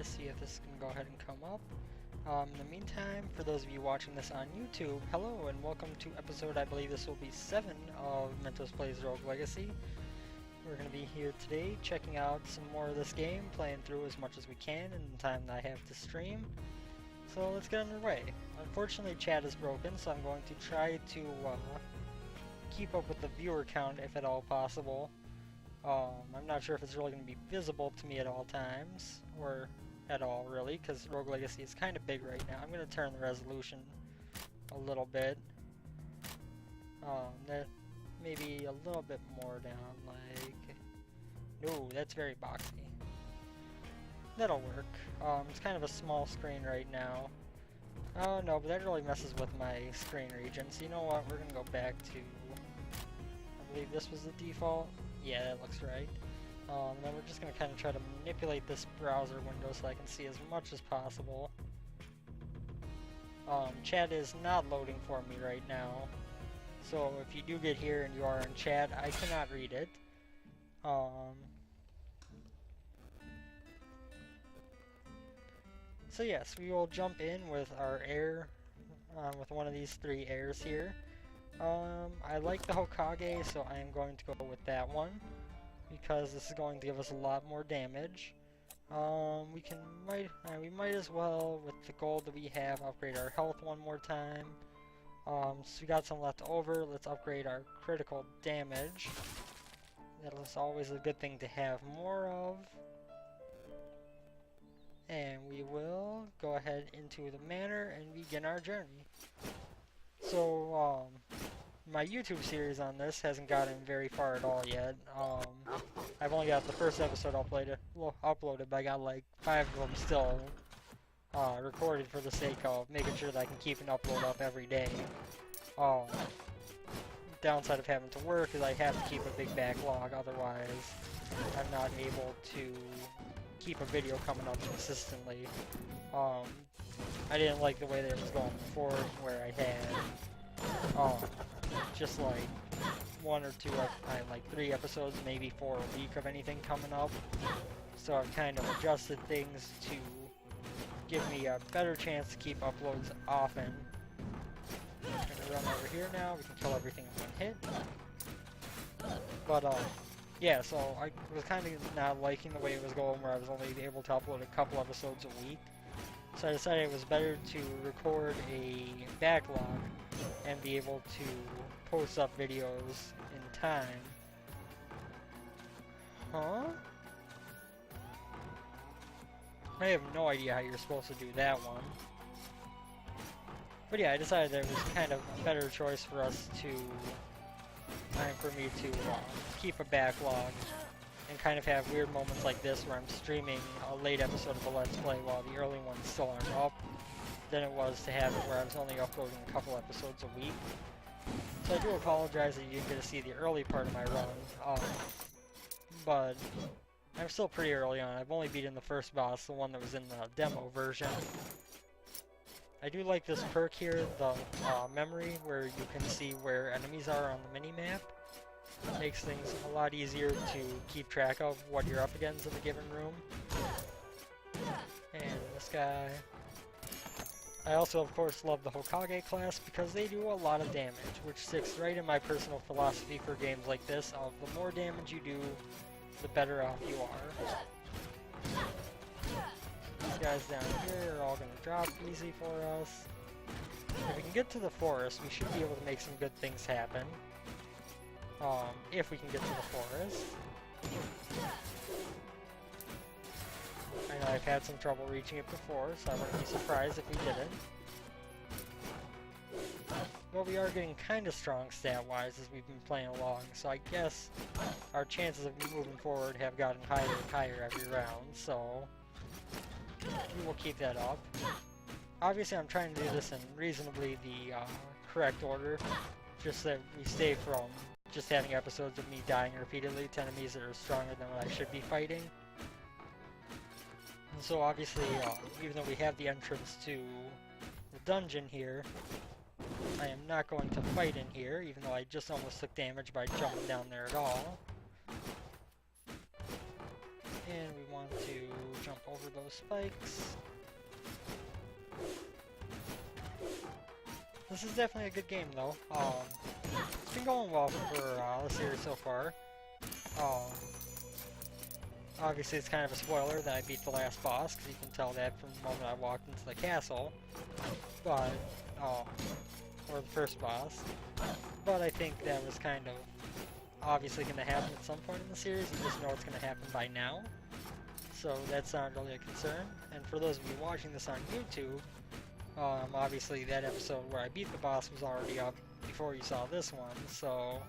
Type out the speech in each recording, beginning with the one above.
to see if this can go ahead and come up. In the meantime, for those of you watching this on YouTube, hello and welcome to episode, I believe this will be 7 of Mentos Plays Rogue Legacy. We're going to be here today checking out some more of this game, playing through as much as we can in the time that I have to stream. So let's get underway. Unfortunately, chat is broken, so I'm going to try to keep up with the viewer count if at all possible. I'm not sure if it's really going to be visible to me at all times, or at all really, because Rogue Legacy is kind of big right now. I'm going to turn the resolution a little bit. Maybe a little bit more down, like... No, that's very boxy. That'll work. It's kind of a small screen right now. Oh no, but that really messes with my screen region. So you know what, we're going to go back to... I believe this was the default. Yeah, that looks right. Then we're just going to kind of try to manipulate this browser window so I can see as much as possible. Chat is not loading for me right now. So if you do get here and you are in chat, I cannot read it. So yes, we will jump in with our air, with one of these 3 airs here. I like the Hokage, so I am going to go with that one, because this is going to give us a lot more damage. We might as well, with the gold that we have, upgrade our health one more time. So we got some left over. Let's upgrade our critical damage. That is always a good thing to have more of. And we will go ahead into the manor and begin our journey. So, my YouTube series on this hasn't gotten very far at all yet. I've only got the first episode uploaded, but I got like 5 of them still recorded for the sake of making sure that I can keep an upload up every day. Downside of having to work is I have to keep a big backlog, otherwise I'm not able to keep a video coming up consistently. I didn't like the way that it was going before, where I had just like 1 or 2, like 3 episodes, maybe 4 a week of anything coming up. So I've kind of adjusted things to give me a better chance to keep uploads often. I'm gonna run over here now, we can kill everything in one hit. But yeah, so I was kind of not liking the way it was going, where I was only able to upload a couple episodes a week. So I decided it was better to record a backlog and be able to post up videos in time. Huh? I have no idea how you're supposed to do that one. But yeah, I decided that it was kind of a better choice for us to... for me to keep a backlog and kind of have weird moments like this where I'm streaming a late episode of a Let's Play while the early ones still aren't up, than it was to have it where I was only uploading a couple episodes a week. So I do apologize that you didn't get to see the early part of my run, but I'm still pretty early on. I've only beaten the first boss, the one that was in the demo version. I do like this perk here, the memory, where you can see where enemies are on the mini-map. It makes things a lot easier to keep track of what you're up against in a given room. And this guy... I also, of course, love the Hokage class because they do a lot of damage, which sticks right in my personal philosophy for games like this of the more damage you do, the better off you are. These guys down here are all going to drop easy for us. If we can get to the forest, we should be able to make some good things happen. If we can get to the forest. I know I've had some trouble reaching it before, so I wouldn't be surprised if we didn't. But we are getting kind of strong stat-wise as we've been playing along, so I guess our chances of moving forward have gotten higher and higher every round, so we will keep that up. Obviously I'm trying to do this in reasonably the correct order, just that we stay from just having episodes of me dying repeatedly to enemies that are stronger than what I should be fighting. And so obviously, even though we have the entrance to the dungeon here, I am not going to fight in here, even though I just almost took damage by jumping down there at all. And we want to jump over those spikes. This is definitely a good game, though. It's been going well for the series so far. Obviously, it's kind of a spoiler that I beat the last boss, because you can tell that from the moment I walked into the castle. But, or the first boss. But I think that was kind of obviously going to happen at some point in the series. You just know it's going to happen by now. So that's not really a concern. And for those of you watching this on YouTube, obviously that episode where I beat the boss was already up before you saw this one. So,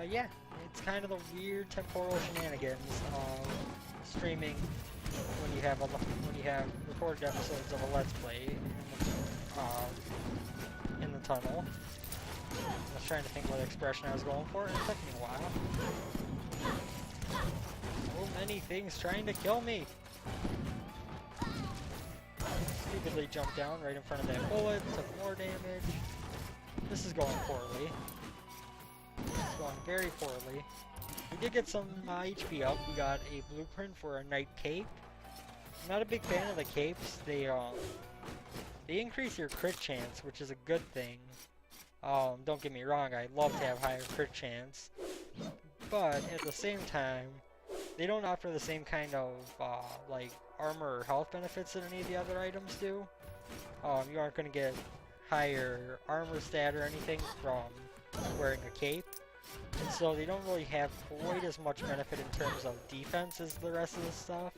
yeah, it's kind of the weird temporal shenanigans of streaming when you have recorded episodes of a Let's Play in the tunnel. I was trying to think what expression I was going for, and it took me a while. So many things trying to kill me! Stupidly jumped down right in front of that bullet, took more damage. This is going poorly. This is going very poorly. We did get some HP up. We got a blueprint for a Knight Cape. I'm not a big fan of the capes. They increase your crit chance, which is a good thing. Don't get me wrong, I love to have higher crit chance. But at the same time, they don't offer the same kind of like armor or health benefits that any of the other items do. You aren't going to get higher armor stat or anything from wearing a cape. And so they don't really have quite as much benefit in terms of defense as the rest of the stuff.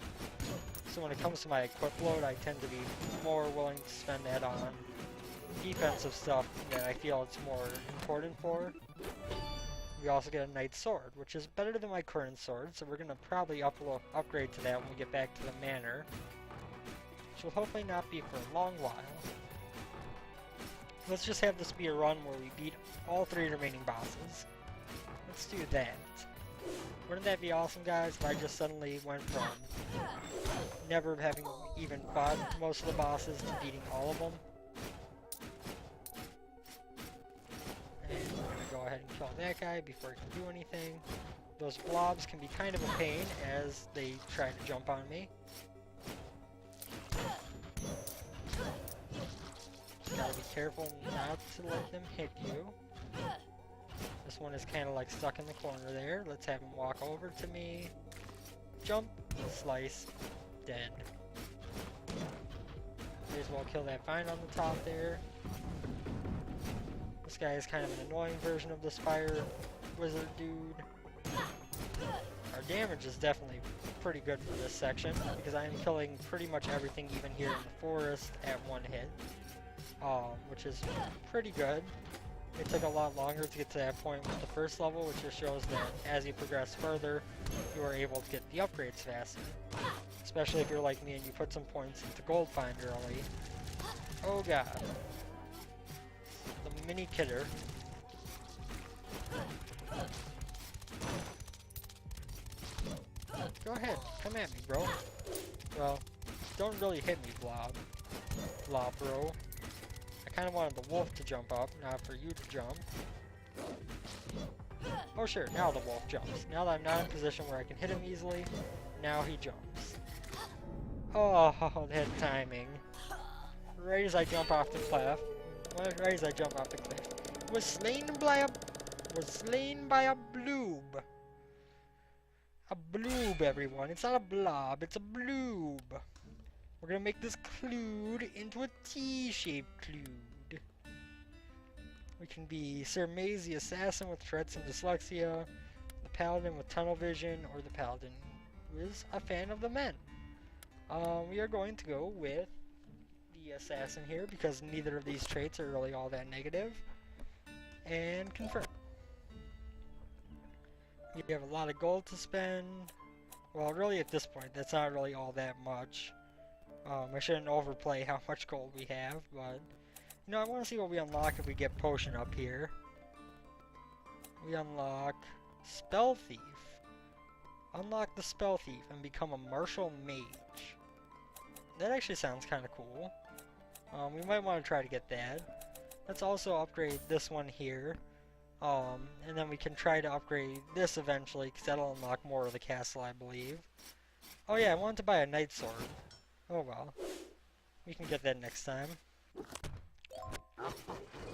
So when it comes to my equip load, I tend to be more willing to spend that on defensive stuff that I feel it's more important for. We also get a Knight's Sword, which is better than my current sword, so we're going to probably upgrade to that when we get back to the manor. Which will hopefully not be for a long while. Let's just have this be a run where we beat all 3 remaining bosses. Let's do that. Wouldn't that be awesome, guys, if I just suddenly went from never having even fought most of the bosses to beating all of them? And we're going to go ahead and kill that guy before he can do anything. Those blobs can be kind of a pain as they try to jump on me. Just gotta be careful not to let them hit you. This one is kind of like stuck in the corner there. Let's have him walk over to me. Jump, slice, dead. May as well kill that vine on the top there. This guy is kind of an annoying version of this fire wizard dude. Our damage is definitely pretty good for this section because I am killing pretty much everything even here in the forest at one hit. Which is pretty good. It took a lot longer to get to that point with the first level, which just shows that as you progress further, you are able to get the upgrades faster. Especially if you're like me and you put some points into Gold Find early. Oh god. The mini kidder. Go ahead, come at me, bro. Well, don't really hit me, Blob, bro. I kind of wanted the wolf to jump up, not for you to jump. Oh sure, now the wolf jumps. Now that I'm not in a position where I can hit him easily, now he jumps. Oh, that timing. Right as I jump off the cliff. Right as I jump off the cliff. Was slain by a bloob. A bloob, everyone. It's not a blob, it's a bloob. We're gonna make this clued into a T-shaped clued. We can be Sir Maze the Assassin with Tourette's and Dyslexia, the Paladin with Tunnel Vision, or the Paladin who is a fan of the men. We are going to go with the Assassin here because neither of these traits are really all that negative. And confirm. We have a lot of gold to spend. Well, really at this point, that's not really all that much. I shouldn't overplay how much gold we have, but you know, I want to see what we unlock if we get potion up here. We unlock Spell Thief. Unlock the Spell Thief and become a martial mage. That actually sounds kind of cool. We might want to try to get that. Let's also upgrade this one here. And then we can try to upgrade this eventually, because that'll unlock more of the castle, I believe. Oh yeah, I wanted to buy a knight sword. Oh well. We can get that next time.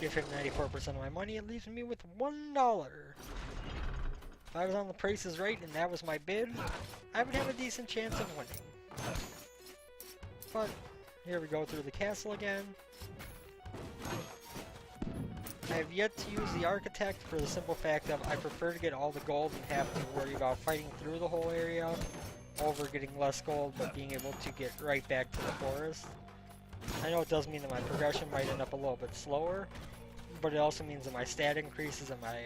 Give him 94% of my money, it leaves me with $1. If I was on the prices right and that was my bid, I would have a decent chance of winning. But, here we go through the castle again. I have yet to use the architect for the simple fact of I prefer to get all the gold and have to worry about fighting through the whole area over getting less gold but being able to get right back to the forest. I know it does mean that my progression might end up a little bit slower, but it also means that my stat increases and my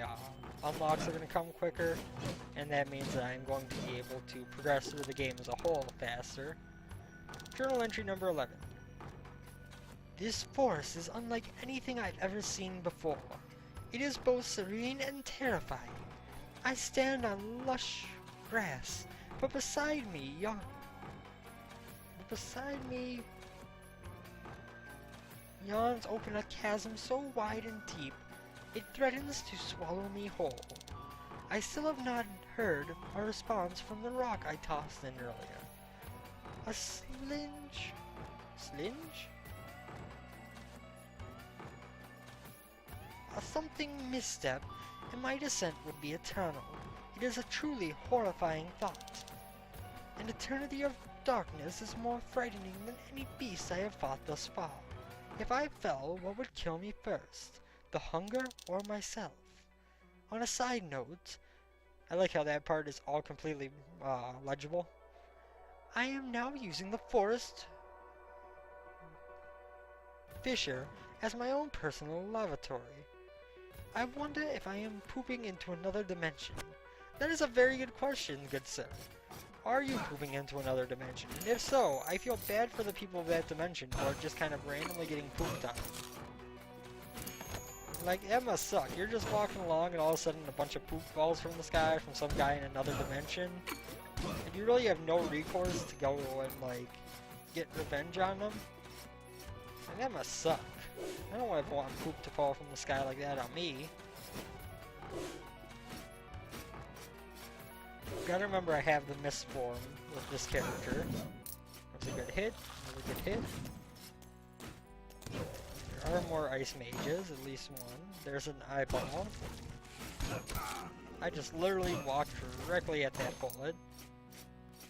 unlocks are going to come quicker, and that means that I'm going to be able to progress through the game as a whole faster. Journal entry number 11. This forest is unlike anything I've ever seen before. It is both serene and terrifying. I stand on lush grass, but beside me yawns open a chasm so wide and deep, it threatens to swallow me whole. I still have not heard a response from the rock I tossed in earlier. A slinge? A something misstep, and my descent would be eternal. It is a truly horrifying thought. An eternity of darkness is more frightening than any beast I have fought thus far. If I fell, what would kill me first? The hunger or myself? On a side note, I like how that part is all completely legible. I am now using the forest fissure as my own personal lavatory. I wonder if I am pooping into another dimension. That is a very good question, good sir. Are you pooping into another dimension? And if so, I feel bad for the people of that dimension who are just kind of randomly getting pooped on. Like, that must suck. You're just walking along and all of a sudden a bunch of poop falls from the sky from some guy in another dimension. And you really have no recourse to go and, like, get revenge on them. And that must suck. I don't ever want poop to fall from the sky like that on me. Gotta remember I have the mist form with this character. That's a good hit, another good hit. There are more ice mages, at least one. There's an eyeball. I just literally walked directly at that bullet.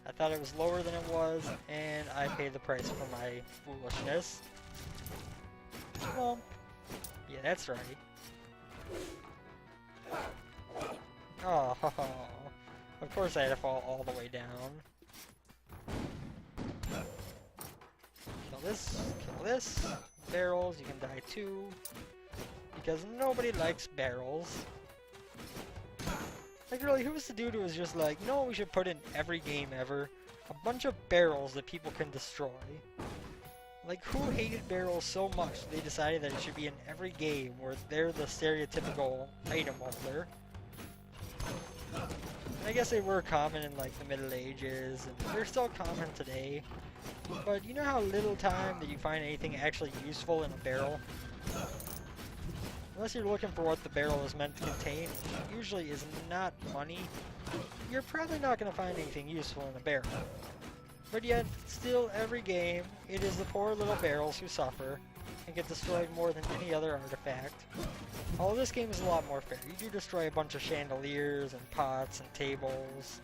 I thought it was lower than it was, and I paid the price for my foolishness. Well, yeah, that's right. Oh, of course I had to fall all the way down. Kill this. Barrels, you can die too. Because nobody likes barrels. Like really, who's the dude who was just like, you know what we should put in every game ever? A bunch of barrels that people can destroy. Like, who hated barrels so much they decided that it should be in every game where they're the stereotypical item holder? And I guess they were common in, like, the Middle Ages, and they're still common today. But you know how little time that you find anything actually useful in a barrel? Unless you're looking for what the barrel is meant to contain, which usually is not money, you're probably not going to find anything useful in a barrel. But yet, still every game, it is the poor little barrels who suffer and get destroyed more than any other artifact. Although this game is a lot more fair. You do destroy a bunch of chandeliers and pots and tables.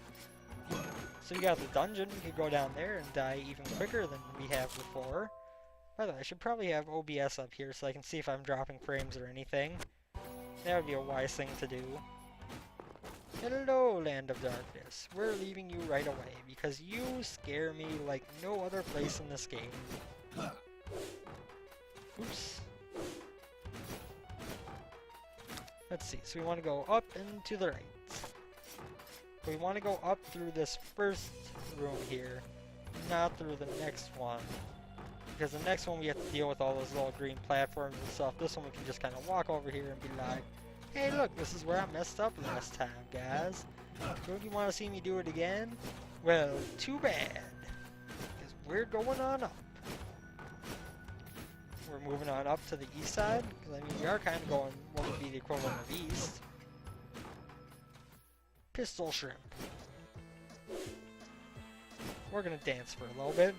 So you got the dungeon, you could go down there and die even quicker than we have before. By the way, I should probably have OBS up here so I can see if I'm dropping frames or anything. That would be a wise thing to do. Hello, Land of Darkness. We're leaving you right away because you scare me like no other place in this game. Oops. Let's see, so we want to go up and to the right. We want to go up through this first room here, not through the next one. Because the next one we have to deal with all those little green platforms and stuff. This one we can just kind of walk over here and be like, hey look, this is where I messed up last time, guys. Don't you want to see me do it again? Well, too bad. Because we're going on up. We're moving on up to the east side. Because, I mean, we are kind of going what would be the equivalent of east. Pistol shrimp. we're gonna dance for a little bit.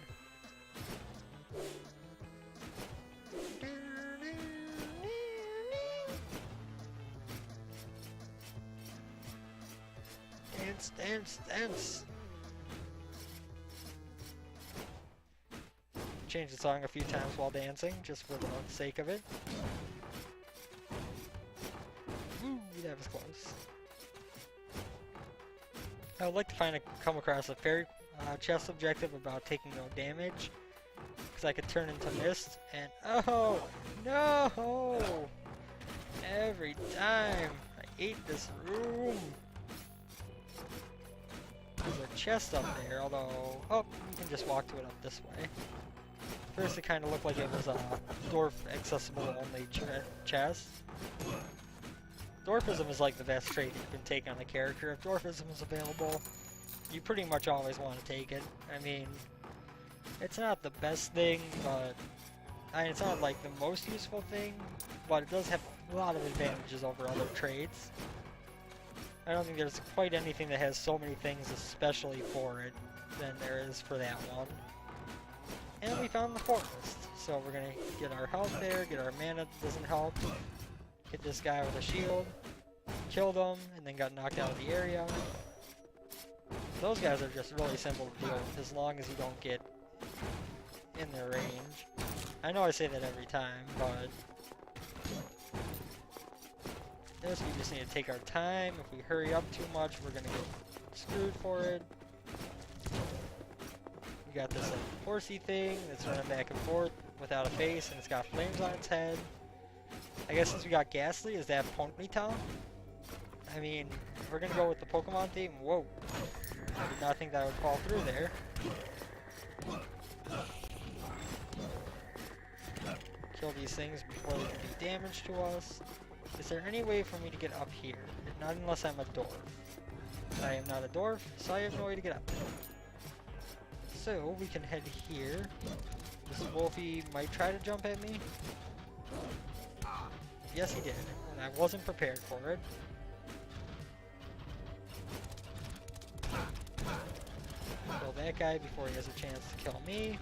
Dance, dance, dance! Change the song a few times while dancing, just for the sake of it. Ooh, that was close. I would like to come across a fairy chest objective about taking no damage, because I could turn into mist, and oh no! Every time I hate this room. There's a chest up there, although you can just walk to it up this way. First, it kind of looked like it was a dwarf accessible only chest. Dwarfism is like the best trait you can take on a character. If dwarfism is available, you pretty much always want to take it. I mean, it's not the best thing, but it's not like the most useful thing, but it does have a lot of advantages over other traits. I don't think there's quite anything that has so many things especially for it than there is for that one. And we found the forest, so we're gonna get our health there, get our mana that doesn't help, hit this guy with a shield, killed him, and then got knocked out of the area. Those guys are just really simple to deal with as long as you don't get in their range. I know I say that every time, but this we just need to take our time. If we hurry up too much, we're gonna get screwed for it. We got this like horsey thing that's running back and forth without a face, and it's got flames on its head. I guess since we got Ghastly, is that Ponyta? I mean, if we're gonna go with the Pokemon theme, whoa. I did not think that would fall through there. Kill these things before they can do damage to us. Is there any way for me to get up here? Not unless I'm a dwarf. I am not a dwarf, so I have no way to get up there. So, we can head here. This Wolfie might try to jump at me. Yes, he did, and I wasn't prepared for it. Kill that guy before he has a chance to kill me.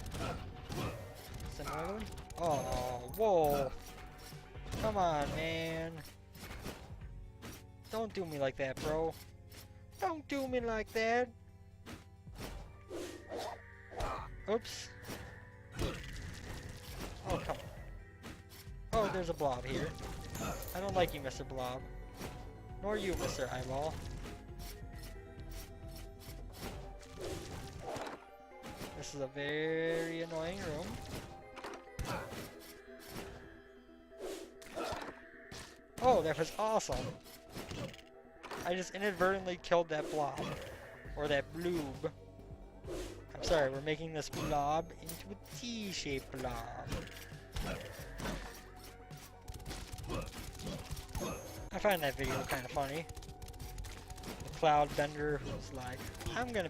Similarly. Oh, Wolf! Come on, man. Don't do me like that, bro. Don't do me like that. Oops. Oh, come on. Oh, there's a blob here. I don't like you, Mr. Blob. Nor you, Mr. Eyeball. This is a very annoying room. Oh, that was awesome. I just inadvertently killed that blob. Or that bloob. I'm sorry, we're making this blob into a T-shaped blob. I find that video kind of funny. The cloud bender was like, I'm gonna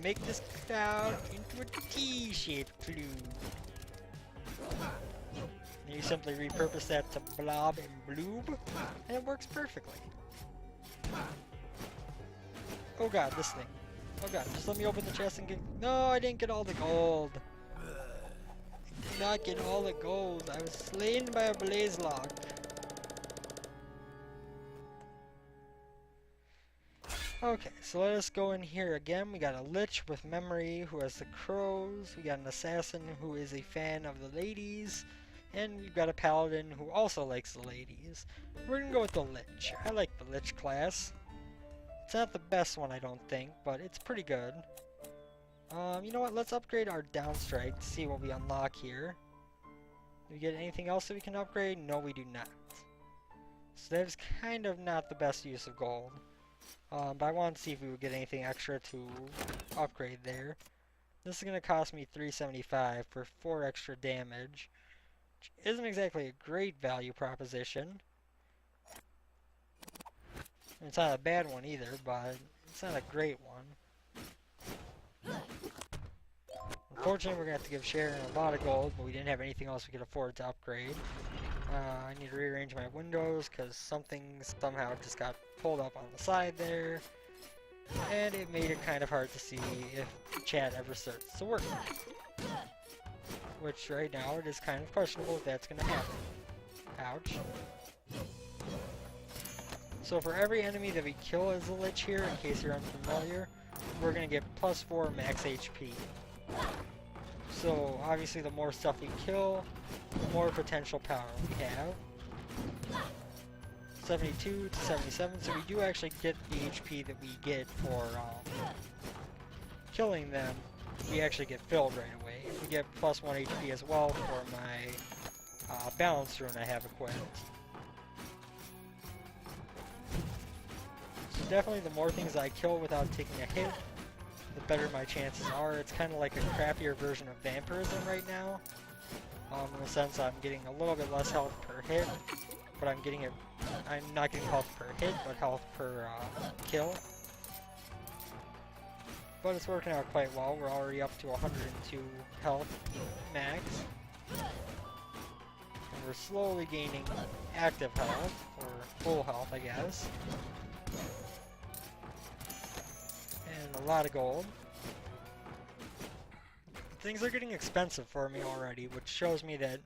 make this cloud into a T-shaped cube. And you simply repurpose that to blob and bloob, and it works perfectly. Oh god, this thing. Oh god, just let me open the chest and get... No, I didn't get all the gold. I did not get all the gold. I was slain by a blaze lock. Okay, so let us go in here again. We got a lich with memory who has the crows. We got an assassin who is a fan of the ladies. And we've got a paladin who also likes the ladies. We're gonna go with the lich. I like the lich class. It's not the best one, I don't think, but it's pretty good. You know what? Let's upgrade our downstrike to see what we unlock here. Do we get anything else that we can upgrade? No, we do not. So that's kind of not the best use of gold. But I wanted to see if we would get anything extra to upgrade there. This is going to cost me $375 for 4 extra damage, which isn't exactly a great value proposition. It's not a bad one either, but it's not a great one. Unfortunately, we're going to have to give Sharon a lot of gold, but we didn't have anything else we could afford to upgrade. I need to rearrange my windows because something somehow just got pulled up on the side there. and it made it kind of hard to see if chat ever starts to work. Which right now it is kind of questionable if that's going to happen. Ouch. So for every enemy that we kill as a Lich here, in case you're unfamiliar, we're going to get +4 max HP. So obviously the more stuff we kill, the more potential power we have. 72 to 77, so we do actually get the HP that we get for killing them. We actually get filled right away. We get +1 HP as well for my balance rune I have equipped. So definitely the more things I kill without taking a hit, the better my chances are. It's kind of like a crappier version of vampirism right now. In the sense I'm getting a little bit less health per hit, but I'm not getting health per hit, but health per kill. But it's working out quite well. We're already up to 102 health max. And we're slowly gaining active health, or full health I guess. And a lot of gold. Things are getting expensive for me already, which shows me that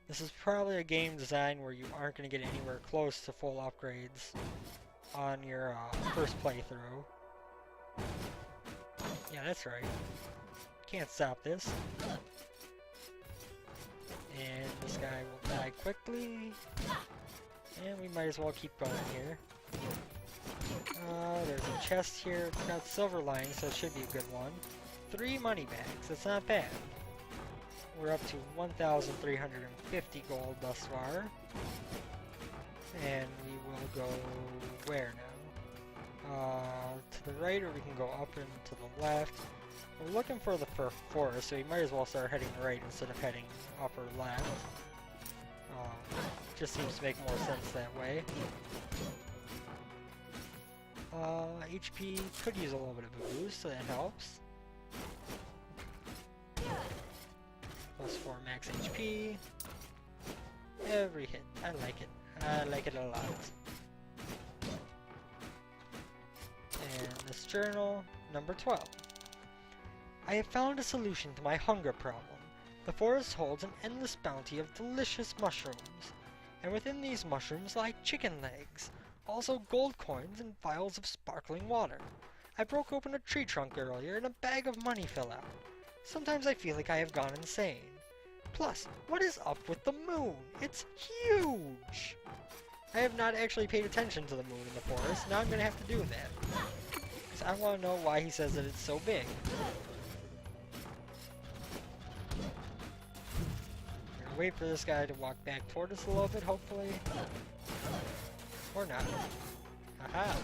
this is probably a game design where you aren't going to get anywhere close to full upgrades on your first playthrough. Yeah, that's right. Can't stop this. And this guy will die quickly. And we might as well keep going here. There's a chest here. It's got silver lining, so it should be a good one. 3 money bags. That's not bad. We're up to 1,350 gold thus far. And we will go where now? To the right, or we can go up and to the left. We're looking for the forest, so we might as well start heading right instead of heading up or left. Just seems to make more sense that way. HP could use a little bit of a boost, so that helps. +4 max HP. Every hit. I like it. I like it a lot. And this journal, number 12. I have found a solution to my hunger problem. The forest holds an endless bounty of delicious mushrooms, and within these mushrooms lie chicken legs, also gold coins and vials of sparkling water. I broke open a tree trunk earlier and a bag of money fell out. Sometimes I feel like I have gone insane. Plus, what is up with the moon? It's huge! I have not actually paid attention to the moon in the forest. Now I'm gonna have to do that. Because I want to know why he says that it's so big. I'm gonna wait for this guy to walk back toward us a little bit, hopefully. Or not. Haha!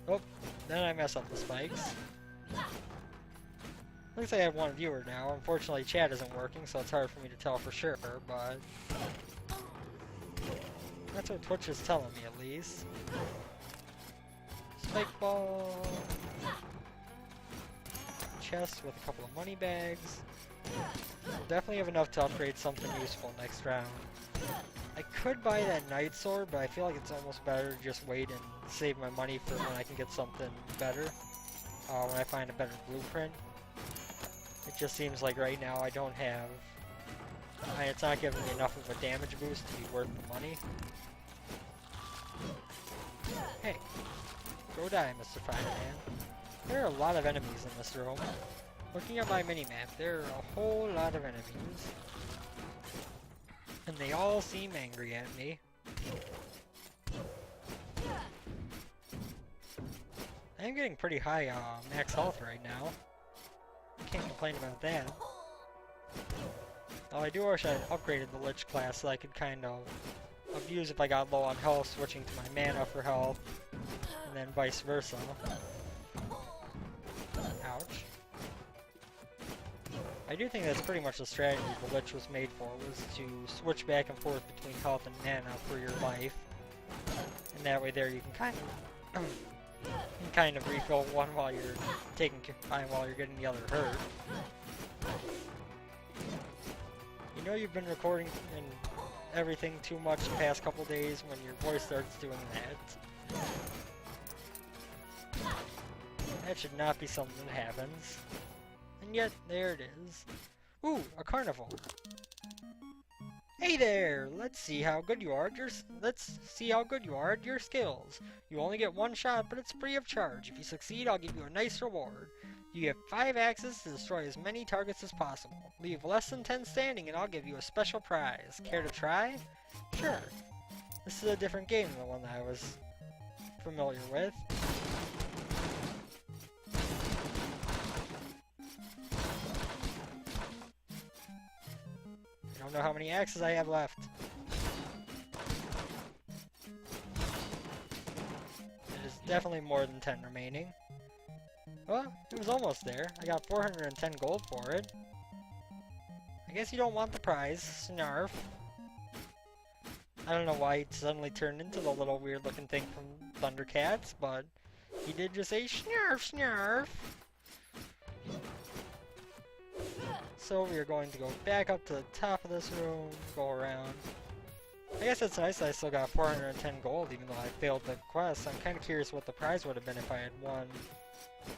Oh, then I mess up the spikes. Looks like I have one viewer now. Unfortunately, chat isn't working, so it's hard for me to tell for sure, but that's what Twitch is telling me, at least. Spike ball. Chest with a couple of money bags. We'll definitely have enough to upgrade something useful next round. I could buy that Night Sword, but I feel like it's almost better to just wait and save my money for when I can get something better. When I find a better blueprint. It just seems like right now I don't have... it's not giving me enough of a damage boost to be worth the money. Hey, go die, Mr. Fireman. There are a lot of enemies in this room. Looking at my minimap, there are a whole lot of enemies. And they all seem angry at me. I'm getting pretty high max health right now. Can't complain about that. Though I do wish I had upgraded the Lich class so I could kind of abuse if I got low on health, switching to my mana for health, and then vice versa. Ouch. I do think that's pretty much the strategy the Lich was made for, was to switch back and forth between health and mana for your life. And that way there you can kind of refill one while you're taking time while you're getting the other hurt. You know you've been recording and everything too much the past couple days when your voice starts doing that. That should not be something that happens. And yet, there it is. Ooh, a carnival. Hey there! Let's see how good you are at your skills. You only get one shot, but it's free of charge. If you succeed, I'll give you a nice reward. You get 5 axes to destroy as many targets as possible. Leave less than 10 standing and I'll give you a special prize. Care to try? Sure. This is a different game than the one that I was familiar with. I don't know how many axes I have left. It is definitely more than 10 remaining. Well, it was almost there. I got 410 gold for it. I guess you don't want the prize, Snarf. I don't know why he suddenly turned into the little weird looking thing from Thundercats, but he did just say Snarf, Snarf. So we are going to go back up to the top of this room, go around. I guess it's nice that I still got 410 gold even though I failed the quest. I'm kind of curious what the prize would have been if I had won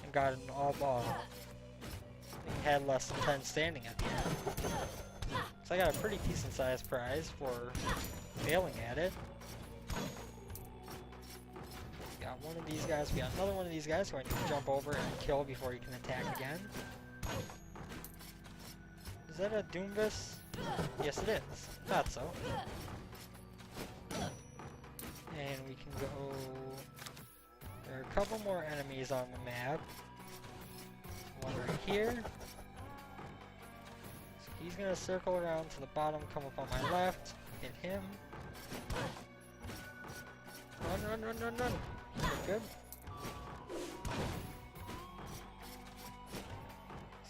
and gotten all ball. And had less than 10 standing at the end. So I got a pretty decent sized prize for failing at it. We got one of these guys, we got another one of these guys who I need to jump over and kill before he can attack again. Is that a Doomvis? Yes it is. Thought so. And we can go... There are a couple more enemies on the map. One right here. So he's gonna circle around to the bottom, come up on my left, hit him. Run, run, run, run, run! Good.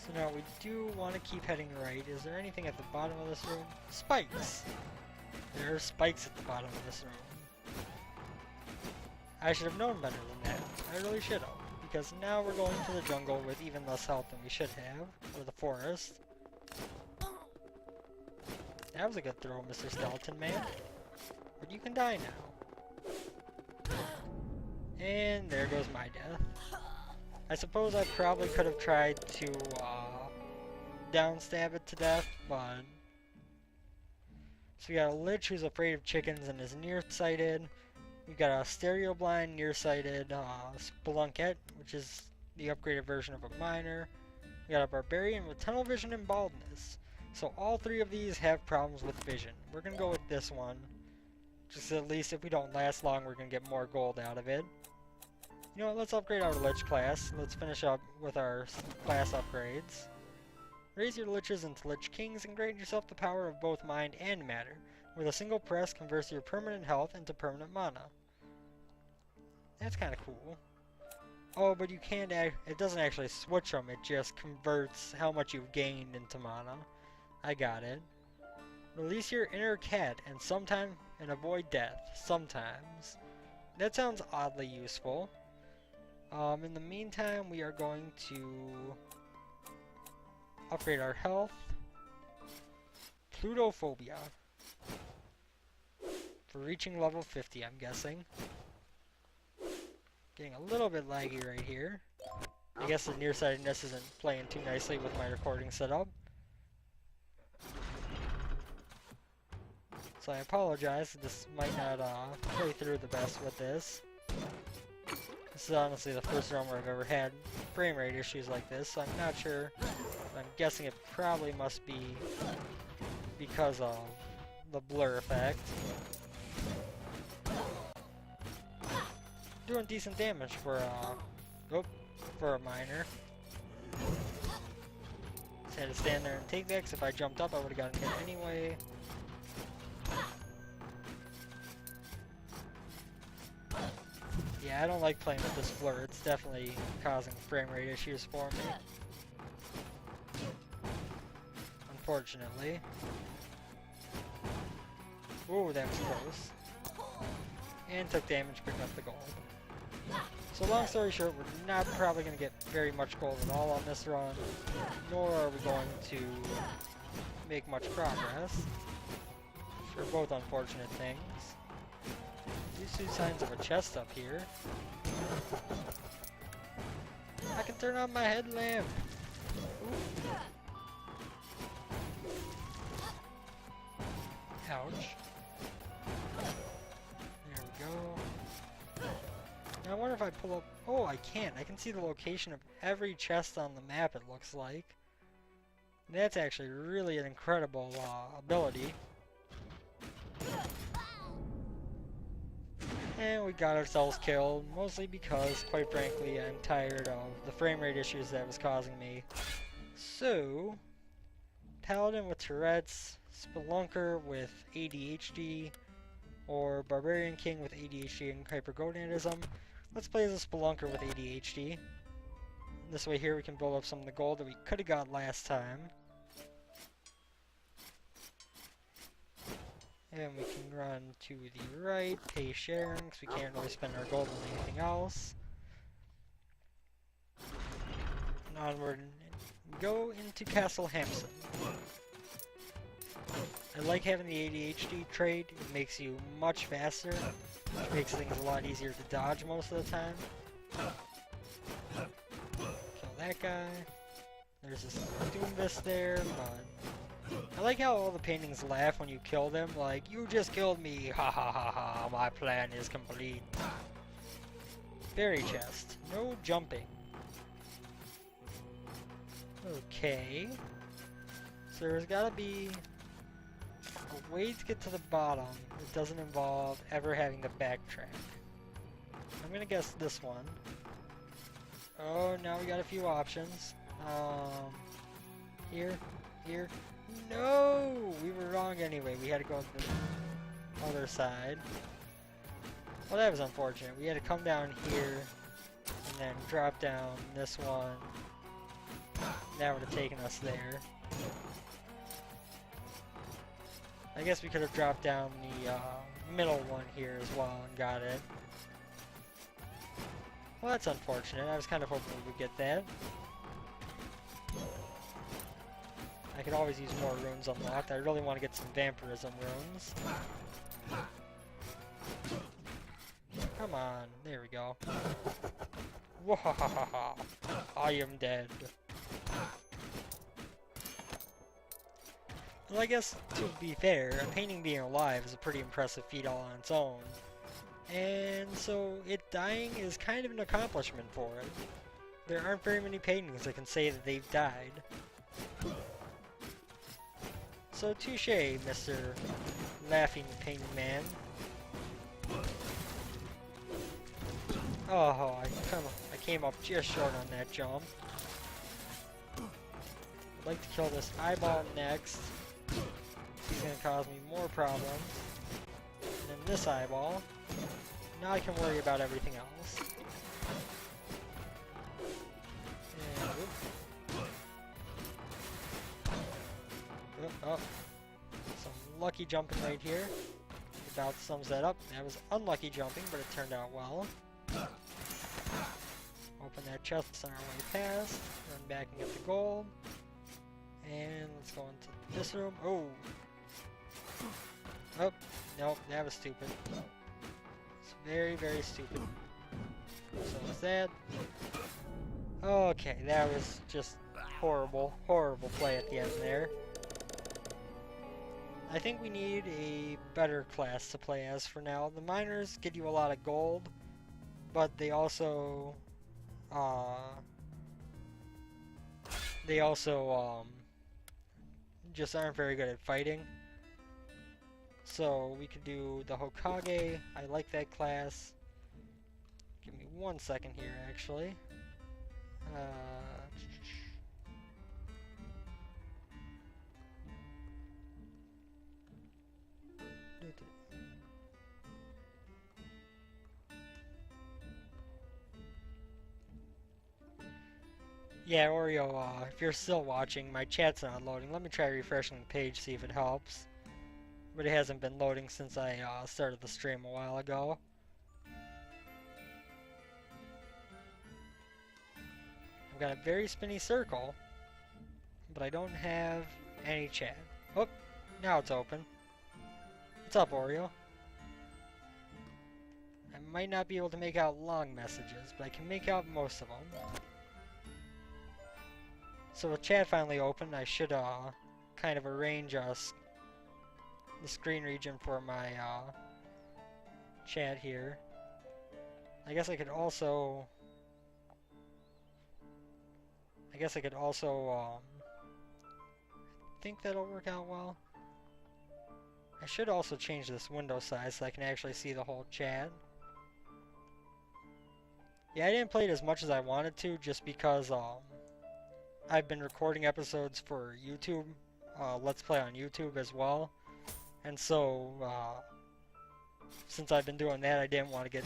So now we do want to keep heading right. Is there anything at the bottom of this room? Spikes! There are spikes at the bottom of this room. I should have known better than that. I really should have. Because now we're going to the jungle with even less health than we should have. Or the forest. That was a good throw, Mr. Skeleton Man. But you can die now. And there goes my death. I suppose I probably could have tried to downstab it to death, but... So we got a Lich who's afraid of chickens and is nearsighted. We've got a stereo blind, nearsighted Spelunkette, which is the upgraded version of a miner. We got a barbarian with tunnel vision and baldness. So all 3 of these have problems with vision. We're gonna go with this one. Just at least if we don't last long, we're gonna get more gold out of it. You know what, let's upgrade our Lich class. Let's finish up with our class upgrades. Raise your Liches into Lich Kings and grant yourself the power of both mind and matter. With a single press, converts your permanent health into permanent mana. That's kind of cool. Oh, but you can't it doesn't actually switch them, it just converts how much you've gained into mana. I got it. Release your inner cat and avoid death. Sometimes. That sounds oddly useful. In the meantime, we are going to upgrade our health. Plutophobia. For reaching level 50, I'm guessing. Getting a little bit laggy right here. I guess the nearsightedness isn't playing too nicely with my recording setup. So I apologize, this might not play through the best with this. This is honestly the first run where I've ever had frame rate issues like this, so I'm not sure. I'm guessing it probably must be because of the blur effect. Doing decent damage for a miner. Just had to stand there and take that, 'cause if I jumped up I would have gotten hit anyway. Yeah, I don't like playing with this blur. It's definitely causing frame rate issues for me. Unfortunately. Ooh, that was close. And took damage, picked up the gold. So long story short, we're not probably going to get very much gold at all on this run, nor are we going to make much progress. For both unfortunate things. Do see signs of a chest up here. I can turn on my headlamp! Ooh. Ouch. There we go. Now I wonder if I pull up... Oh, I can't. I can see the location of every chest on the map, it looks like. That's actually really an incredible ability. And we got ourselves killed, mostly because, quite frankly, I'm tired of the frame rate issues that was causing me. So, Paladin with Tourette's, Spelunker with ADHD, or Barbarian King with ADHD and Hypergonadism. Let's play as a Spelunker with ADHD. This way here we can build up some of the gold that we could have got last time. And we can run to the right, pay sharing, because we can't really spend our gold on anything else. And onward, go into Castle Hampson. I like having the ADHD trait. It makes you much faster, which makes things a lot easier to dodge most of the time. Kill that guy. There's this Doombus there, but I like how all the paintings laugh when you kill them, like, you just killed me, ha ha ha ha, my plan is complete. Berry chest, no jumping. Okay. So there's gotta be a way to get to the bottom that doesn't involve ever having to backtrack. I'm gonna guess this one. Oh, now we got a few options. Here. No! We were wrong anyway. We had to go to the other side. Well, that was unfortunate. We had to come down here and then drop down this one. That would have taken us there. I guess we could have dropped down the middle one here as well and got it. Well, that's unfortunate. I was kind of hoping we would get that. I could always use more runes unlocked. I really want to get some vampirism runes. Come on, there we go. Wahahaha! I am dead. Well, I guess, to be fair, a painting being alive is a pretty impressive feat all on its own. And so, it dying is kind of an accomplishment for it. There aren't very many paintings that can say that they've died. So touche, Mr. Laughing Painting Man. Oh, I came up just short on that jump. I'd like to kill this eyeball next. He's gonna cause me more problems. And then this eyeball. Now I can worry about everything else. And whoop. Oh, some lucky jumping right here. About sums that up. That was unlucky jumping, but it turned out well. Open that chest on our way past. Run back and get the gold. And let's go into this room. Oh! Oh, nope, that was stupid. It's very, very stupid. So what's that? Okay, that was just horrible, horrible play at the end there. I think we need a better class to play as for now. The miners get you a lot of gold, but they also just aren't very good at fighting. So we could do the Hokage. I like that class. Give me 1 second here, actually. Yeah, Oreo, if you're still watching, my chat's not loading. Let me try refreshing the page, see if it helps. But it hasn't been loading since I started the stream a while ago. I've got a very spinny circle, but I don't have any chat. Oh, now it's open. What's up, Oreo? I might not be able to make out long messages, but I can make out most of them. So with chat finally open, I should kind of arrange the screen region for my chat here. I guess I could also think that'll work out well. I should also change this window size so I can actually see the whole chat. Yeah, I didn't play it as much as I wanted to just because I've been recording episodes for YouTube, Let's Play on YouTube as well. And so, since I've been doing that, I didn't want to get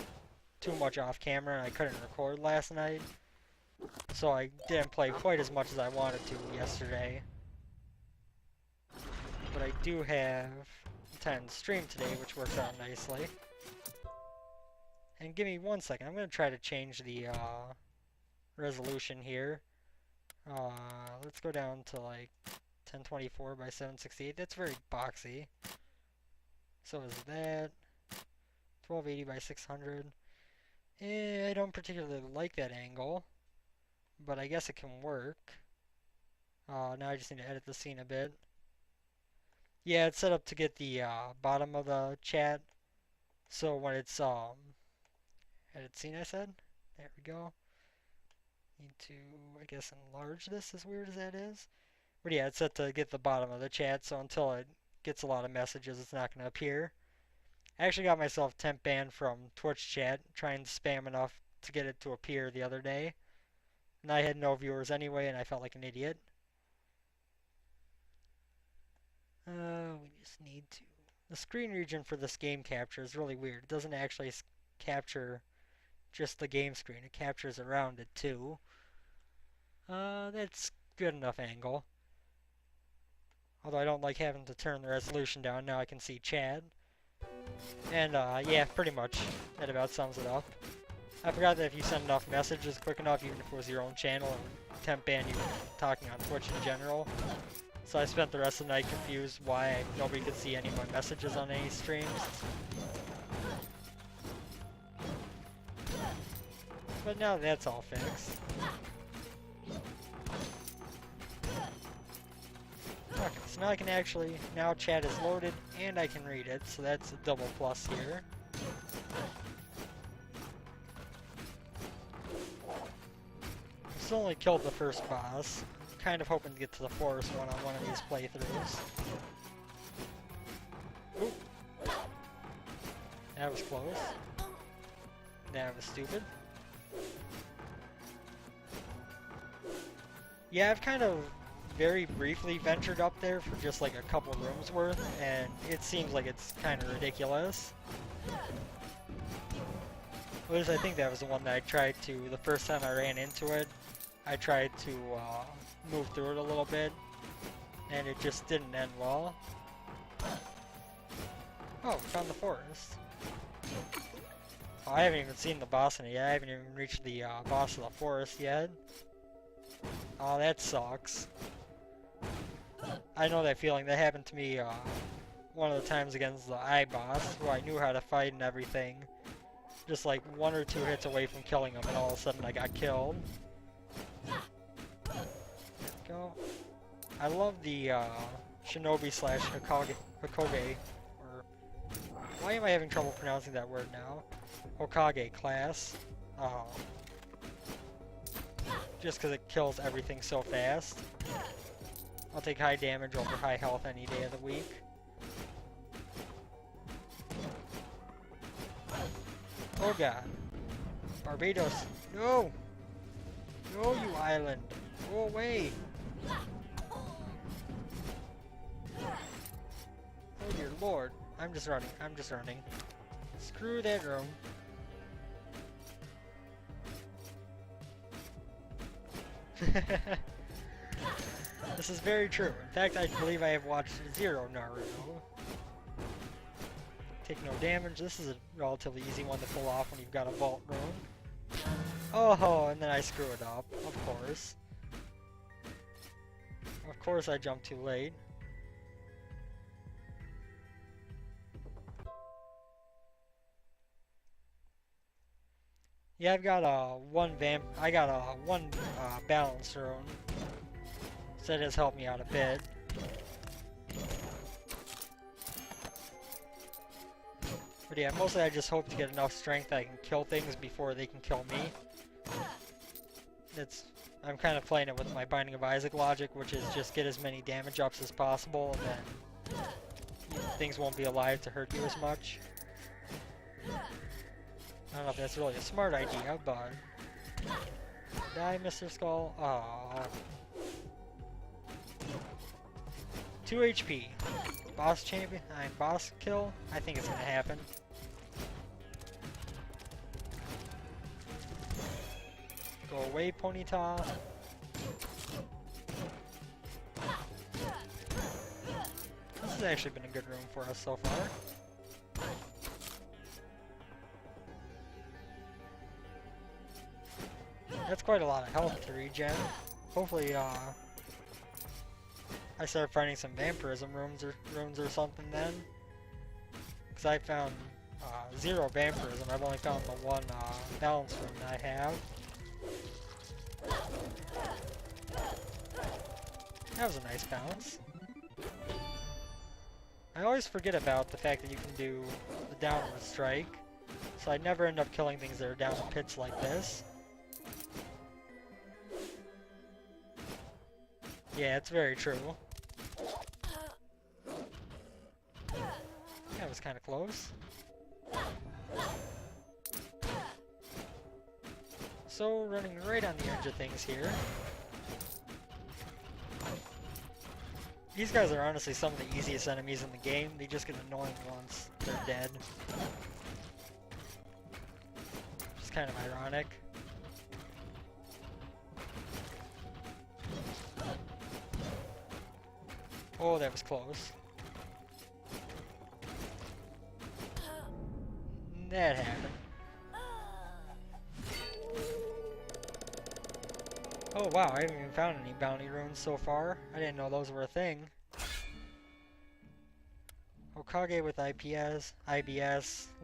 too much off camera and I couldn't record last night. So I didn't play quite as much as I wanted to yesterday. But I do have time to stream today, which works out nicely. And give me 1 second, I'm going to try to change the resolution here. Let's go down to like 1024 by 768. That's very boxy. So is that 1280 by 600. I don't particularly like that angle, but I guess it can work. Now I just need to edit the scene a bit. Yeah, it's set up to get the bottom of the chat. So when it's edit scene, I said. There we go. Need to, I guess, enlarge this, as weird as that is. But yeah, it's set to get the bottom of the chat, so until it gets a lot of messages, it's not going to appear. I actually got myself temp banned from Twitch chat, trying to spam enough to get it to appear the other day. And I had no viewers anyway, and I felt like an idiot. We just need to... The screen region for this game capture is really weird. It doesn't actually capture just the game screen. It captures around it too. That's good enough angle. Although I don't like having to turn the resolution down. Now I can see chat. And yeah, pretty much. That about sums it up. I forgot that if you send enough messages quick enough, even if it was your own channel, it would temp ban you talking on Twitch in general. So I spent the rest of the night confused why nobody could see any of my messages on any streams. But now that's all fixed. Okay, so now I can actually, now chat is loaded and I can read it, so that's a double plus here. I've still only killed the first boss. Kind of hoping to get to the forest one on one of these playthroughs. Oop. That was close. That was stupid. Yeah, I've kind of very briefly ventured up there for just like a couple rooms worth, and it seems like it's kind of ridiculous. At least I think that was the one that I tried to, the first time I ran into it, I tried to move through it a little bit, and it just didn't end well. Oh, we found the forest. Oh, I haven't even seen the boss in it yet. I haven't even reached the boss of the forest yet. Oh, that sucks. I know that feeling. That happened to me one of the times against the boss, where I knew how to fight and everything. Just like 1 or 2 hits away from killing him, and all of a sudden I got killed. There we go. I love the Shinobi slash Hokage, or why am I having trouble pronouncing that word now? Hokage class. Just because it kills everything so fast. I'll take high damage over high health any day of the week. Oh god. Barbados. No! No, you island. Go away. Oh dear lord. I'm just running. I'm just running. Screw that room. This is very true. In fact, I believe I have watched zero Naruto. Take no damage. This is a relatively easy one to pull off when you've got a vault room. Oh, and then I screw it up, of course. Of course I jumped too late. Yeah, I've got I got one balance rune, so that has helped me out a bit. But yeah, mostly I just hope to get enough strength that I can kill things before they can kill me. It's I'm kind of playing it with my Binding of Isaac logic, which is just get as many damage ups as possible, and then things won't be alive to hurt you as much. I don't know if that's really a smart idea, but... Die, Mr. Skull? Aww. 2 HP. Boss champion? Boss kill? I think it's gonna happen. Go away, Ponyta. This has actually been a good room for us so far. That's quite a lot of health to regen. Hopefully, I start finding some vampirism rooms or something then. Because I found 0 vampirism. I've only found the one balance room that I have. That was a nice balance. I always forget about the fact that you can do the downward strike. So I never end up killing things that are down in pits like this. Yeah, it's very true. That was kind of close. So, running right on the edge of things here. These guys are honestly some of the easiest enemies in the game. They just get annoying once they're dead. Which is kind of ironic. Oh, that was close. That happened. Oh wow, I haven't even found any bounty runes so far. I didn't know those were a thing. Hokage with IBS,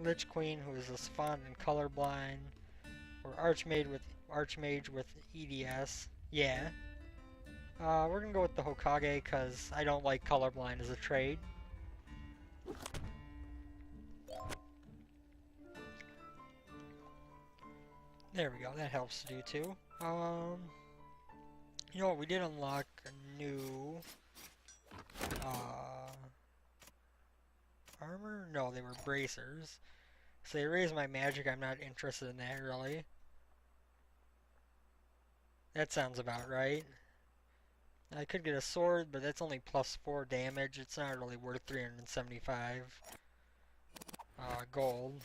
Lich Queen who is a savant and colorblind, or Archmage with EDS. Yeah. We're gonna go with the Hokage because I don't like colorblind as a trait. There we go, that helps to do too. You know what, we did unlock a new armor? No, they were bracers. So they raised my magic, I'm not interested in that really. That sounds about right. I could get a sword, but that's only +4 damage. It's not really worth 375 gold.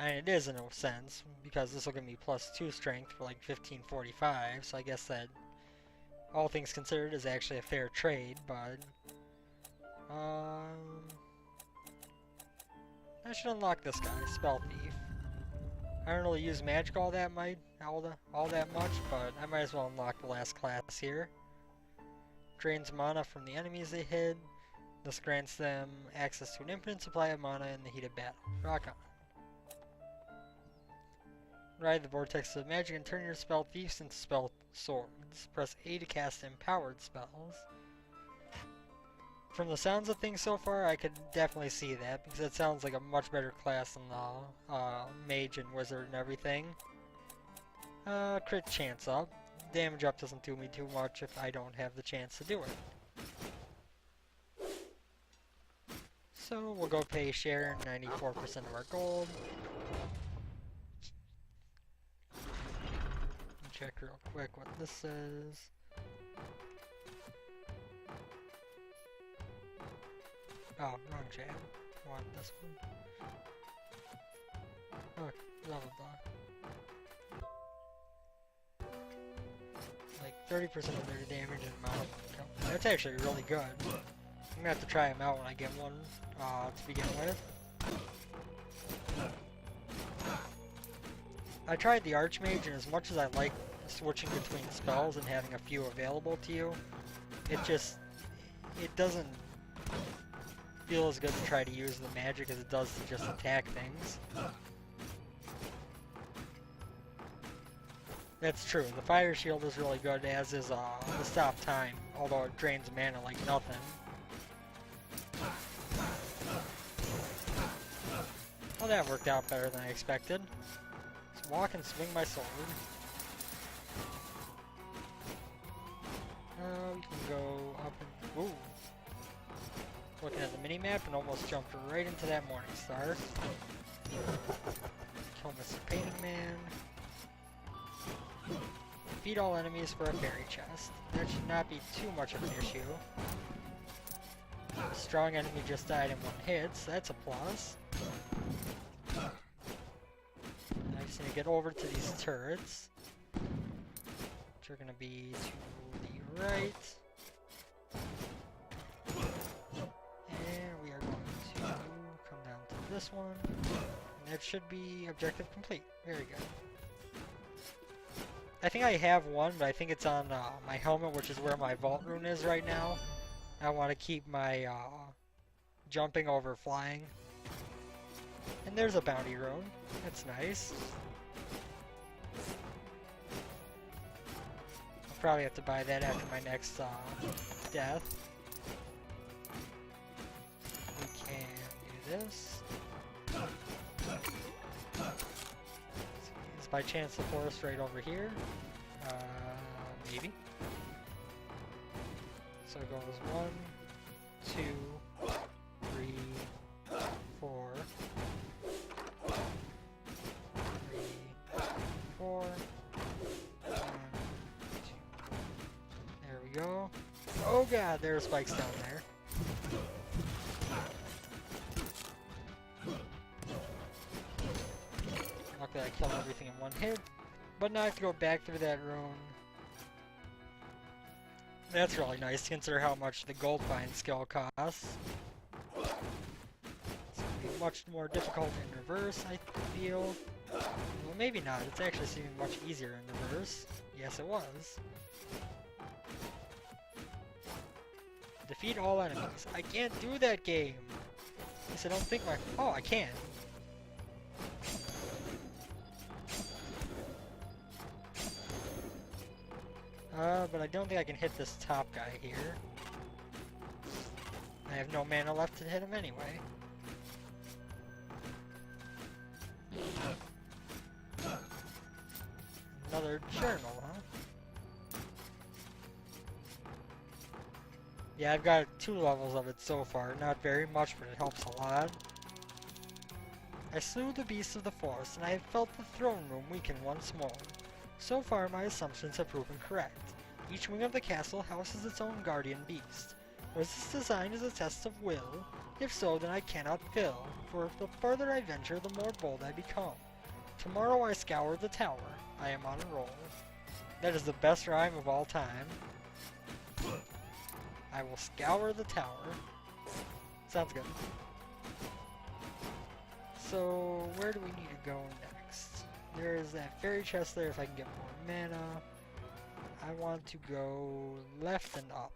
And it is in a sense, because this will give me +2 strength for like 1545, so I guess that, all things considered, is actually a fair trade, but... I should unlock this guy, Spell Thief. I don't really use magic all that much, but I might as well unlock the last class here. Drains mana from the enemies they hit. This grants them access to an infinite supply of mana in the heat of battle. Rock on. Ride the vortex of magic and turn your spell thieves into spell swords. Press A to cast empowered spells. From the sounds of things so far, I could definitely see that, because it sounds like a much better class than the mage and wizard and everything. Crit chance up. Damage up doesn't do me too much if I don't have the chance to do it. So we'll go pay Sharon 94% of our gold. Check real quick what this is. Oh, wrong jam. Want this one. Okay, level block. Like 30% of their damage and amount of kill. That's actually really good. I'm gonna have to try them out when I get one to begin with. I tried the Archmage, and as much as I like switching between spells and having a few available to you, it doesn't feel as good to try to use the magic as it does to just attack things. That's true. The fire shield is really good, as is the stop time, although it drains mana like nothing. Well, that worked out better than I expected. Let's walk and swing my sword. We can go up and... Ooh. Looking at the mini-map and almost jumped right into that morning star. Kill Mr. Painting Man. Defeat all enemies for a fairy chest. That should not be too much of an issue. A strong enemy just died in one hit, so that's a plus. I just need to get over to these turrets, which are going to be to the right. And we are going to come down to this one. And that should be objective complete. Very good. I think I have one, but I think it's on my helmet, which is where my vault rune is right now. I want to keep my jumping over flying. And there's a bounty rune. That's nice. I'll probably have to buy that after my next death. We can do this. Is by chance the forest right over here? Maybe. So it goes 1, 2, 3, 4. 3, 4. 1, 2. There we go. Oh god, there are spikes down there. Luckily I killed everything in one hit. But now I have to go back through that room. That's really nice to consider how much the gold find skill costs. It's going to be much more difficult in reverse, I feel. Well, maybe not. It's actually seeming much easier in reverse. Yes, it was. Defeat all enemies. I can't do that game! At least I don't think my... Oh, I can. But I don't think I can hit this top guy here. I have no mana left to hit him anyway. Another journal, huh? Yeah, I've got 2 levels of it so far. Not very much, but it helps a lot. I slew the beasts of the forest, and I have felt the throne room weaken once more. So far, my assumptions have proven correct. Each wing of the castle houses its own guardian beast. Was this designed as a test of will? If so, then I cannot fail, for the farther I venture, the more bold I become. Tomorrow I scour the tower. I am on a roll. That is the best rhyme of all time. I will scour the tower. Sounds good. So, where do we need to go next? There is that fairy chest there if I can get more mana. I want to go left and up.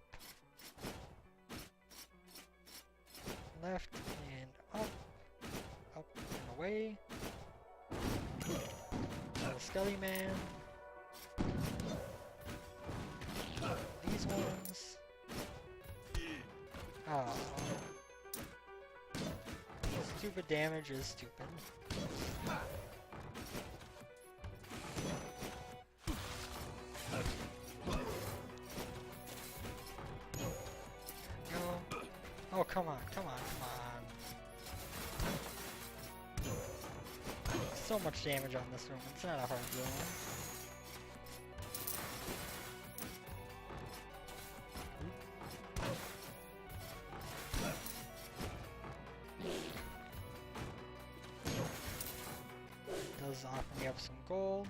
Left and up. Up and away. Skelly Man. These ones. Oh. Stupid damage is stupid. Oh, come on, come on, come on. So much damage on this room. It's not a hard room. It does offer me up some gold.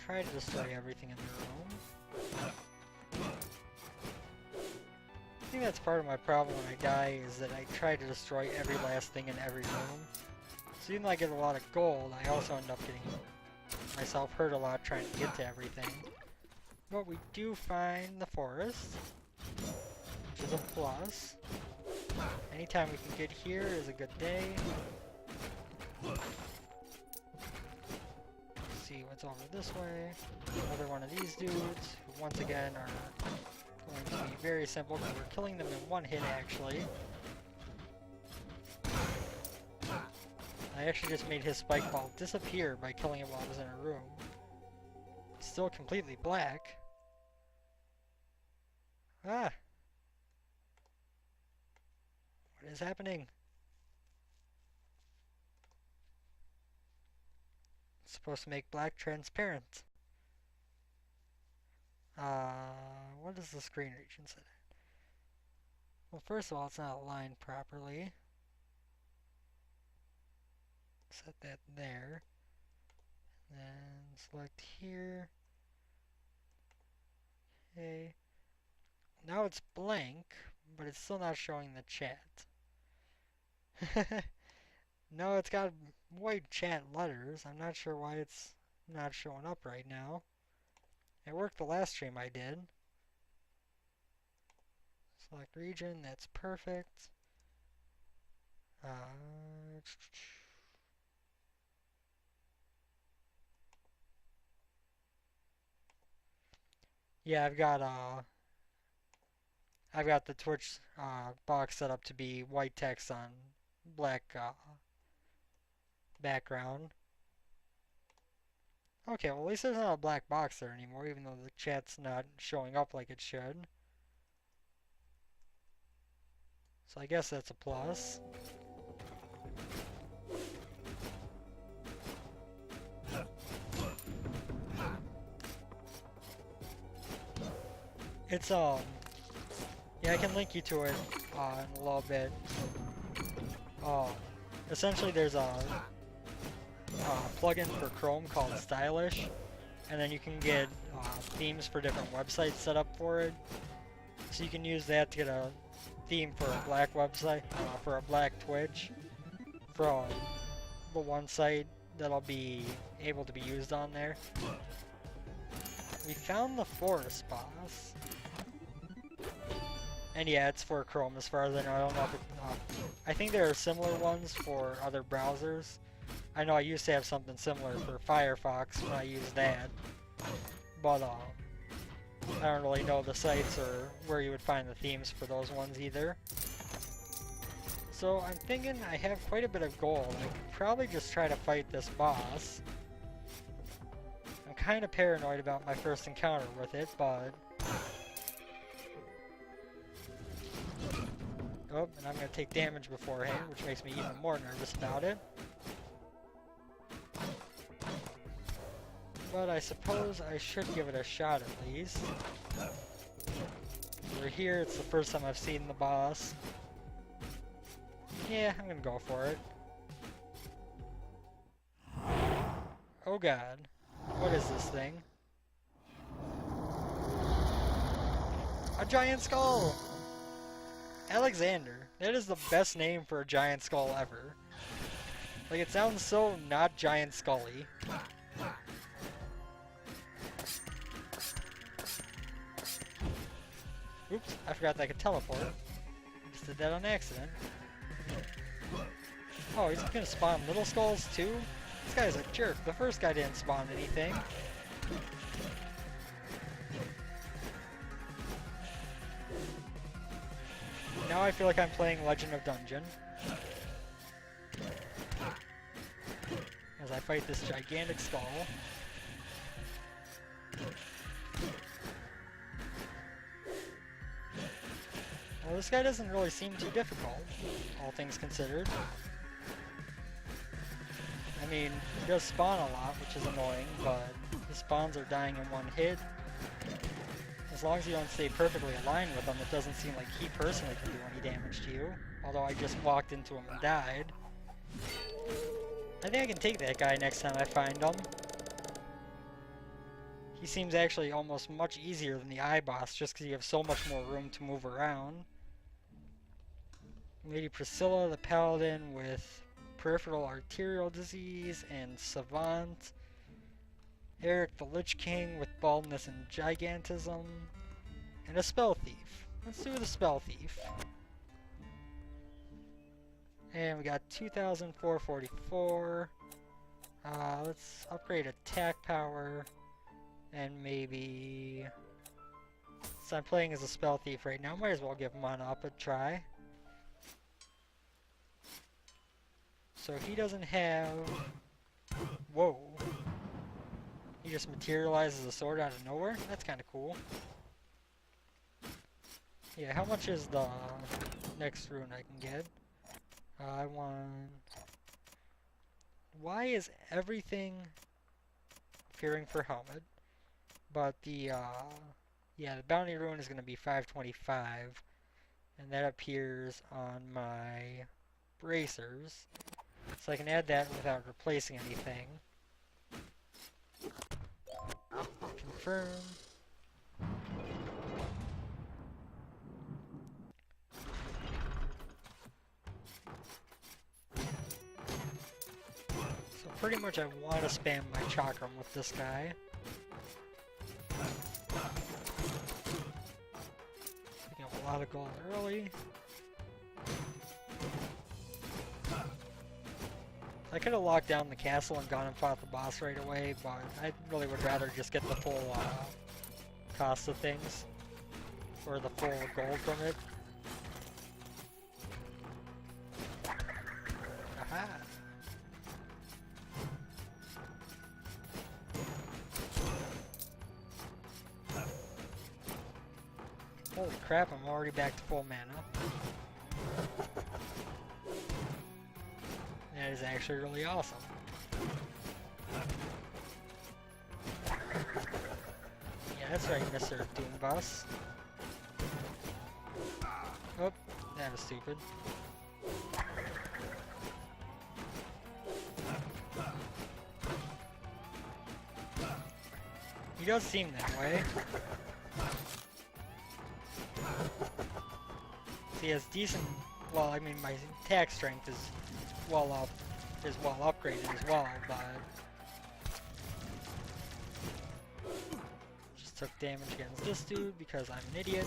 Try to destroy everything in the room. I think that's part of my problem when I die, is that I try to destroy every last thing in every room. So even though I get a lot of gold, I also end up getting myself hurt a lot trying to get to everything. But we do find the forest. which is a plus. Anytime we can get here is a good day. Let's see what's over this way. Another one of these dudes, who once again are going to be very simple because we're killing them in one hit actually. I actually just made his spike ball disappear by killing him while I was in a room. Still completely black. Ah! What is happening? It's supposed to make black transparent. What does the screen region say? Well, first of all, it's not aligned properly. Set that there. Then select here. Okay. Now it's blank, but it's still not showing the chat. No, it's got white chat letters. I'm not sure why it's not showing up right now. It worked the last stream I did. Select region, that's perfect. Yeah, I've got the Twitch box set up to be white text on black background. Okay, well at least there's not a black box there anymore, even though the chat's not showing up like it should. So I guess that's a plus. It's yeah, I can link you to it in a little bit. Essentially there's a plugin for Chrome called Stylish, and then you can get themes for different websites set up for it. So you can use that to get a theme for a black website, for a black Twitch from the one site that'll be able to be used on there. We found the forest boss. And yeah, it's for Chrome as far as I know. I don't know if it, I think there are similar ones for other browsers. I know I used to have something similar for Firefox when I used that. But I don't really know the sites or where you would find the themes for those ones either. So I'm thinking I have quite a bit of gold. I could probably just try to fight this boss. I'm kind of paranoid about my first encounter with it, but... Oh, and I'm going to take damage beforehand, which makes me even more nervous about it. But I suppose I should give it a shot at least. We're here, it's the first time I've seen the boss. Yeah, I'm going to go for it. Oh god. What is this thing? A giant skull! Alexander. That is the best name for a giant skull ever. Like, it sounds so not giant scully. Oops, I forgot that I could teleport. Just did that on accident. Oh, he's gonna spawn little skulls too? This guy's a jerk. The first guy didn't spawn anything. Now I feel like I'm playing Legend of Dungeon. As I fight this gigantic skull. Well, this guy doesn't really seem too difficult, all things considered. I mean, he does spawn a lot, which is annoying, but his spawns are dying in one hit. As long as you don't stay perfectly aligned with him, it doesn't seem like he personally can do any damage to you. Although I just walked into him and died. I think I can take that guy next time I find him. He seems actually almost much easier than the iBoss, just because you have so much more room to move around. Lady Priscilla, the Paladin with peripheral arterial disease and Savant. Eric the Lich King with baldness and gigantism. And a Spell Thief. Let's do the Spell Thief. And we got 2,444. Let's upgrade attack power. And maybe... Since I'm playing as a Spell Thief right now, might as well give Mana up a try. So he doesn't have... Whoa. He just materializes a sword out of nowhere? That's kind of cool. Yeah, how much is the next rune I can get? I want... Why is everything fearing for helmet? But the, yeah, the bounty rune is going to be 525. And that appears on my bracers. So I can add that without replacing anything. Confirm. So pretty much I want to spam my chakram with this guy. Picking up a lot of gold early. I could have locked down the castle and gone and fought the boss right away, but I really would rather just get the full cost of things. Or the full gold from it. Aha! Holy crap, I'm already back to full mana. That is actually really awesome. Yeah, that's right, Mr. Doombus. Oh, that was stupid. He does seem that way. He has decent, well, I mean, my attack strength is well upgraded as well, but just took damage against this dude because I'm an idiot.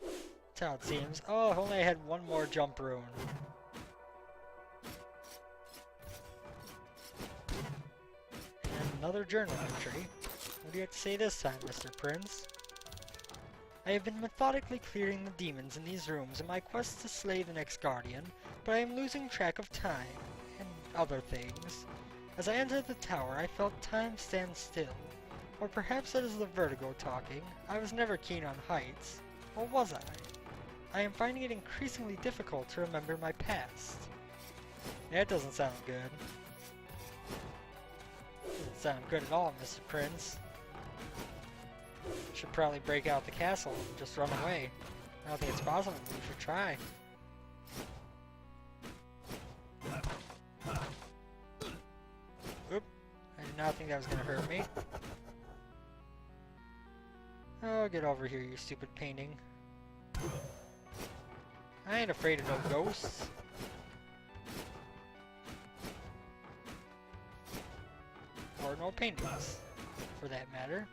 That's how it seems. Oh, if only I had one more jump rune. And another journal entry. What do you have to say this time, Mr. Prince? I have been methodically clearing the demons in these rooms in my quest to slay the next guardian, but I am losing track of time, and other things. As I entered the tower, I felt time stand still. Or perhaps that is the vertigo talking. I was never keen on heights. Or was I? I am finding it increasingly difficult to remember my past. That doesn't sound good. Doesn't sound good at all, Mr. Prince. Should probably break out the castle and just run away. I don't think it's possible, but we should try. Oop. I did not think that was going to hurt me. Oh, get over here, you stupid painting. I ain't afraid of no ghosts. Or no paintings, for that matter.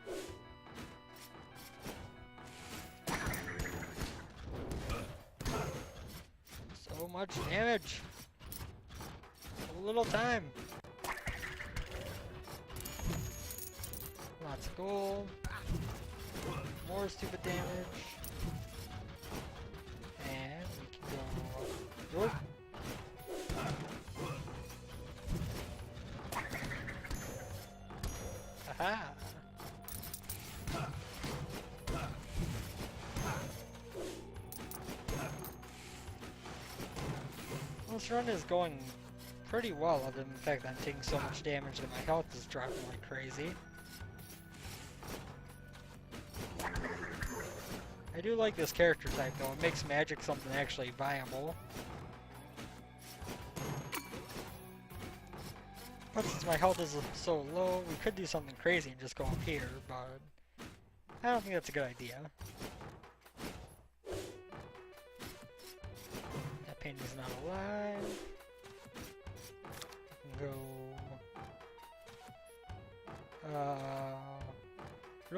So much damage. So little time. Lots of gold. More stupid damage. And we can go... Whoop. Aha! This run is going pretty well, other than the fact that I'm taking so much damage that my health is dropping like crazy. I do like this character type though, it makes magic something actually viable. But since my health is so low, we could do something crazy and just go up here, but I don't think that's a good idea. That painting's not alive. I can go...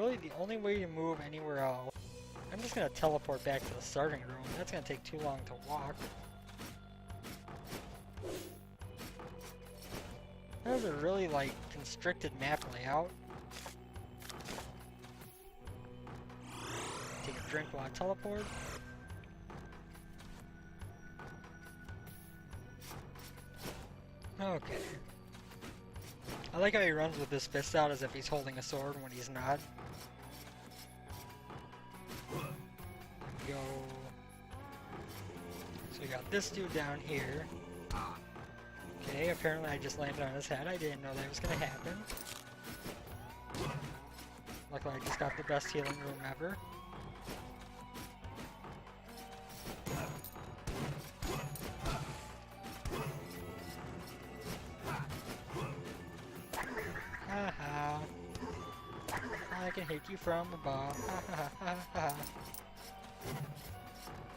really the only way to move anywhere else. I'm just gonna teleport back to the starting room. That's gonna take too long to walk. That was a really, like, constricted map layout. Take a drink while I teleport. Okay. I like how he runs with his fist out as if he's holding a sword when he's not. Go. So we got this dude down here. Okay, apparently I just landed on his head. I didn't know that was gonna happen. Luckily I just got the best healing room ever. Haha. I can hit you from above. Ha ha ha ha.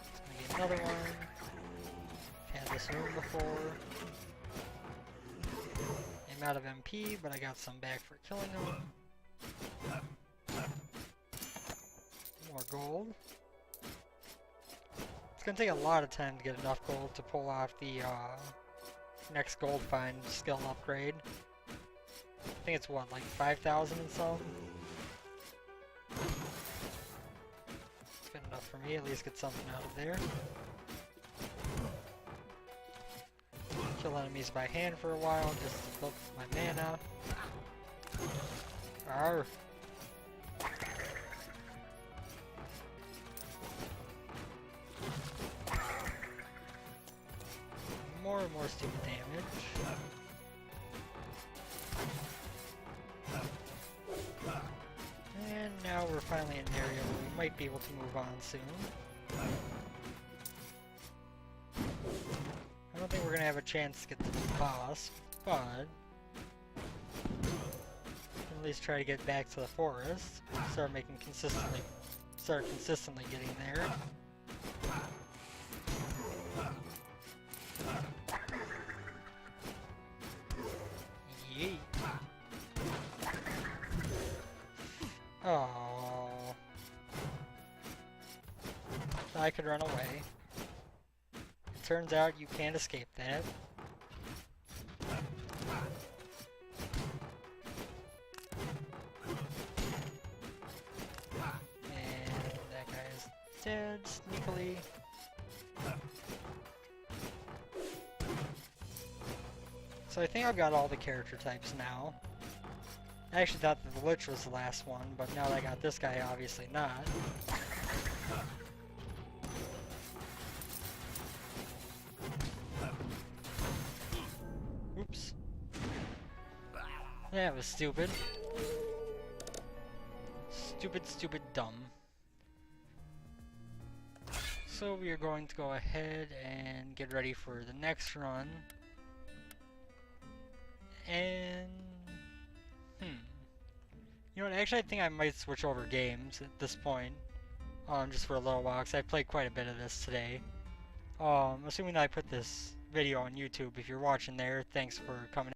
Let's get another one. Had this room before. I'm out of MP, but I got some back for killing them. More gold. It's gonna take a lot of time to get enough gold to pull off the next gold find skill upgrade. I think it's what, like 5,000 and some? It's good enough for me, at least get something out of there. Kill enemies by hand for a while, just to build my mana. Arr. More and more stupid damage. And now we're finally in an area where we might be able to move on soon. I don't think we're gonna have a chance to get to the boss, but we can at least try to get back to the forest. Start consistently getting there. Yeet. Oh. I could run away. Turns out you can't escape that. And that guy is dead, sneakily. So I think I've got all the character types now. I actually thought that the Lich was the last one, but now that I got this guy, obviously not. Oops. That was stupid. Stupid, stupid, dumb. So we are going to go ahead and get ready for the next run. And... You know what, actually I think I might switch over games at this point. Just for a little while, because I played quite a bit of this today. Assuming that I put this video on YouTube, if you're watching there, thanks for coming.